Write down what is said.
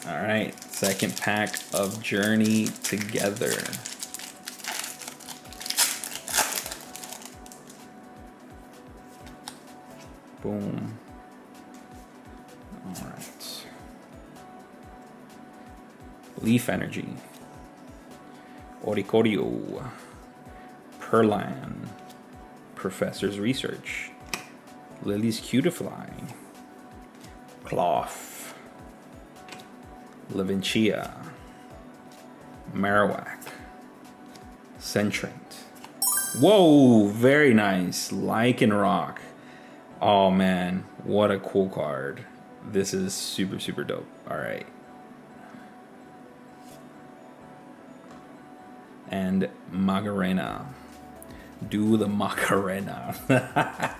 All right, second pack of Journey Together. Boom. All right. Leaf Energy. Oricorio. Perlan. Professor's Research. Lily's Cutifly. Cloth. Levincia. Marowak. Centrant. Whoa, very nice. Lycanroc. Oh man, what a cool card. This is super, super dope. All right. And Magarena. Do the Macarena.